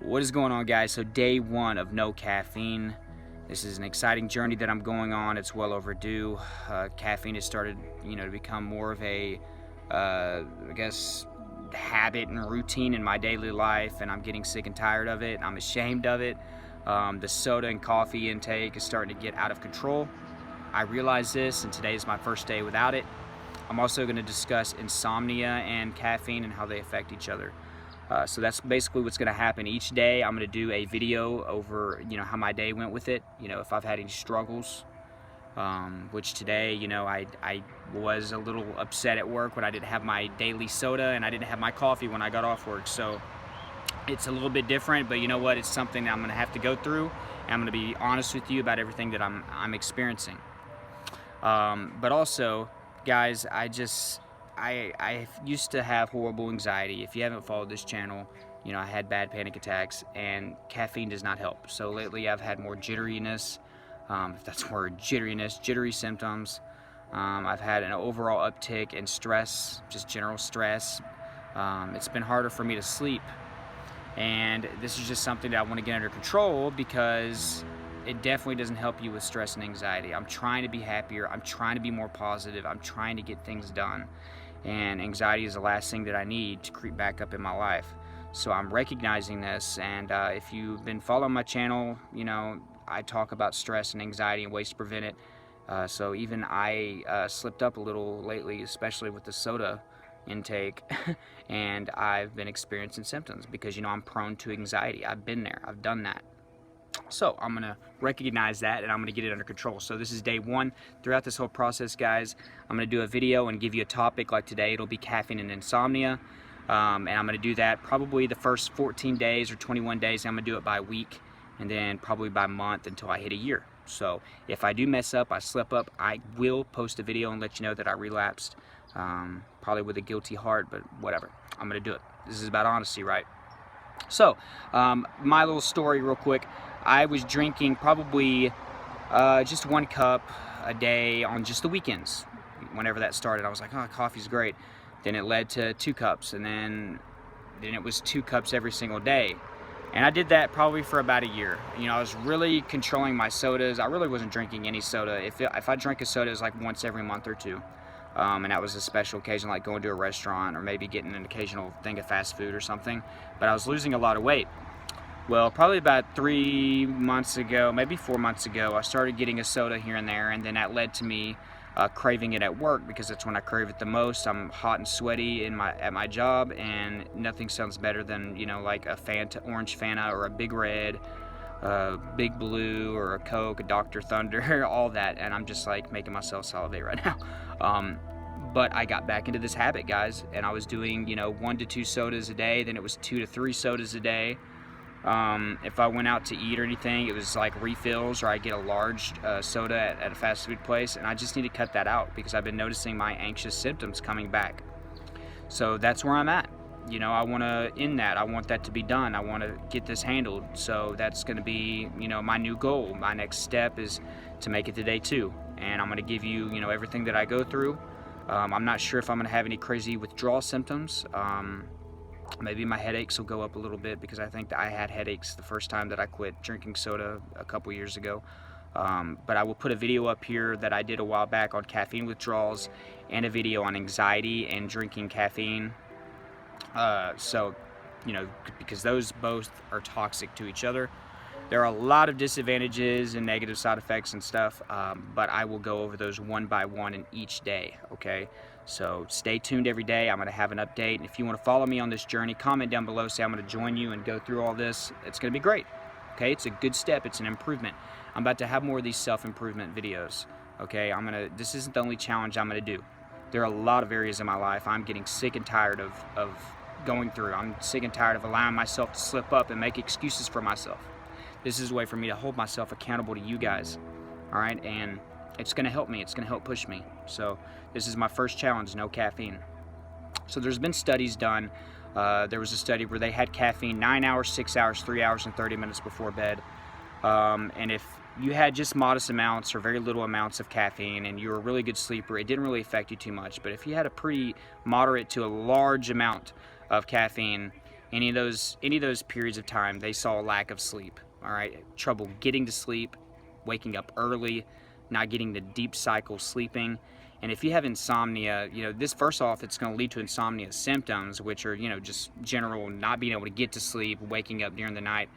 What is going on, guys? So day one of no caffeine. This is an exciting journey that I'm going on. It's well overdue. Caffeine has started, to become more of a, I guess, habit and routine in my daily life, and I'm getting sick and tired of it. I'm ashamed of it. The soda and coffee intake is starting to get out of control. I realize this, and today is my first day without it. I'm also going to discuss insomnia and caffeine and how they affect each other. So that's basically what's going to happen each day. I'm going to do a video over, how my day went with it. If I've had any struggles, which today, I was a little upset at work when I didn't have my daily soda and I didn't have my coffee when I got off work. So it's a little bit different, but you know what? It's something that I'm going to have to go through. And I'm going to be honest with you about everything that I'm experiencing. But also, guys, I used to have horrible anxiety. If you haven't followed this channel, I had bad panic attacks, and caffeine does not help. So lately I've had more jitteriness, if that's a word, jittery symptoms. I've had an overall uptick in stress, just general stress. It's been harder for me to sleep, and this is just something that I want to get under control because it definitely doesn't help you with stress and anxiety. I'm trying to be happier. I'm trying to be more positive. I'm trying to get things done. And anxiety is the last thing that I need to creep back up in my life. So I'm recognizing this, and if you've been following my channel, I talk about stress and anxiety and ways to prevent it. So even I slipped up a little lately, especially with the soda intake, and I've been experiencing symptoms because, I'm prone to anxiety. I've been there. I've done that. So I'm going to recognize that, and I'm going to get it under control. So this is day one. Throughout this whole process, guys, I'm going to do a video and give you a topic. Like today, it'll be caffeine and insomnia. And I'm going to do that probably the first 14 days or 21 days. I'm going to do it by week, and then probably by month until I hit a year. So if I do mess up, I slip up, I will post a video and let you know that I relapsed. Probably with a guilty heart, but whatever. I'm going to do it. This is about honesty, right? So, my little story real quick. I was drinking probably just 1 cup a day on just the weekends. Whenever that started, I was like, oh, coffee's great. Then it led to 2 cups, and then it was 2 cups every single day. And I did that probably for about a year. I was really controlling my sodas. I really wasn't drinking any soda. If I drank a soda, it was like once every month or two. And that was a special occasion, like going to a restaurant or maybe getting an occasional thing of fast food or something. But I was losing a lot of weight. Well, probably about 3 months ago, maybe 4 months ago, I started getting a soda here and there, and then that led to me craving it at work because that's when I crave it the most. I'm hot and sweaty at my job, and nothing sounds better than like a orange Fanta or a Big Red, Big Blue, or a Coke, a Dr. Thunder, all that, and I'm just like making myself salivate right now. But I got back into this habit, guys, and I was doing 1 to 2 sodas a day. Then it was 2 to 3 sodas a day. If I went out to eat or anything, it was like refills, or I get a large soda at a fast food place, and I just need to cut that out because I've been noticing my anxious symptoms coming back. So that's where I'm at. I want to end that. I want that to be done. I want to get this handled. So that's going to be, my new goal. My next step is to make it to day 2, and I'm going to give you, everything that I go through. I'm not sure if I'm going to have any crazy withdrawal symptoms. Maybe my headaches will go up a little bit because I think that I had headaches the first time that I quit drinking soda a couple years ago. But I will put a video up here that I did a while back on caffeine withdrawals and a video on anxiety and drinking caffeine. So, because those both are toxic to each other. There are a lot of disadvantages and negative side effects and stuff, but I will go over those one by one in each day, okay? So stay tuned every day. I'm going to have an update, and if you want to follow me on this journey, comment down below, say I'm going to join you and go through all this. It's going to be great, okay? It's a good step. It's an improvement. I'm about to have more of these self-improvement videos, okay? This isn't the only challenge I'm going to do. There are a lot of areas in my life I'm getting sick and tired of going through. I'm sick and tired of allowing myself to slip up and make excuses for myself. This is a way for me to hold myself accountable to you guys, all right? And it's going to help me. It's going to help push me. So this is my first challenge, no caffeine. So there's been studies done. There was a study where they had caffeine 9 hours, 6 hours, 3 hours, and 30 minutes before bed. And if you had just modest amounts or very little amounts of caffeine and you were a really good sleeper, it didn't really affect you too much. But if you had a pretty moderate to a large amount of caffeine any of those periods of time, they saw a lack of sleep. All right, trouble getting to sleep, waking up early, not getting the deep cycle sleeping. And if you have insomnia, this, first off, it's going to lead to insomnia symptoms, which are, just general not being able to get to sleep, waking up during the night.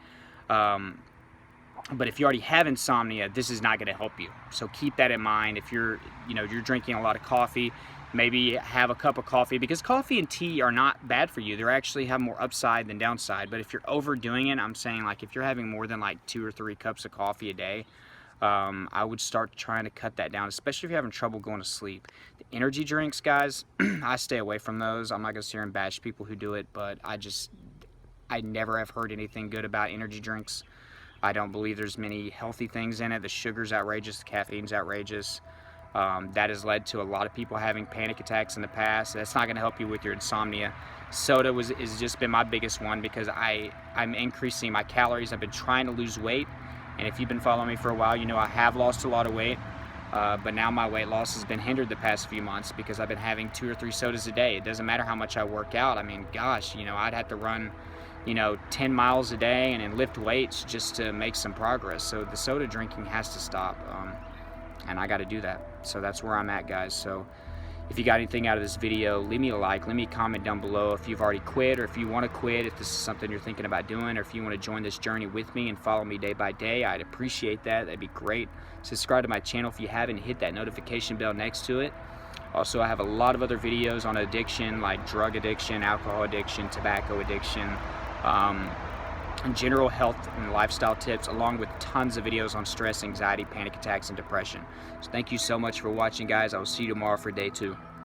But if you already have insomnia, this is not going to help you. So keep that in mind. If you're drinking a lot of coffee, maybe have a cup of coffee, because coffee and tea are not bad for you. They actually have more upside than downside. But if you're overdoing it, I'm saying, like, if you're having more than like 2 or 3 cups of coffee a day, I would start trying to cut that down, especially if you're having trouble going to sleep. The energy drinks, guys, I stay away from those. I'm not going to sit here and bash people who do it, but I never have heard anything good about energy drinks. I don't believe there's many healthy things in it. The sugar's outrageous, the caffeine's outrageous. That has led to a lot of people having panic attacks in the past. That's not going to help you with your insomnia. Soda has just been my biggest one, because I'm increasing my calories. I've been trying to lose weight. And if you've been following me for a while, you know I have lost a lot of weight, but now my weight loss has been hindered the past few months because I've been having 2 or 3 sodas a day. It doesn't matter how much I work out. I mean, gosh, I'd have to run, 10 miles a day and then lift weights just to make some progress. So the soda drinking has to stop, and I got to do that. So that's where I'm at, guys. So if you got anything out of this video, leave me a like, leave me a comment down below if you've already quit, or if you want to quit, if this is something you're thinking about doing, or if you want to join this journey with me and follow me day by day. I'd appreciate that. That'd be great. Subscribe to my channel if you haven't. Hit that notification bell next to it. Also, I have a lot of other videos on addiction, like drug addiction, alcohol addiction, tobacco addiction, general health and lifestyle tips, along with tons of videos on stress, anxiety, panic attacks, and depression. So thank you so much for watching, guys. I will see you tomorrow for day 2.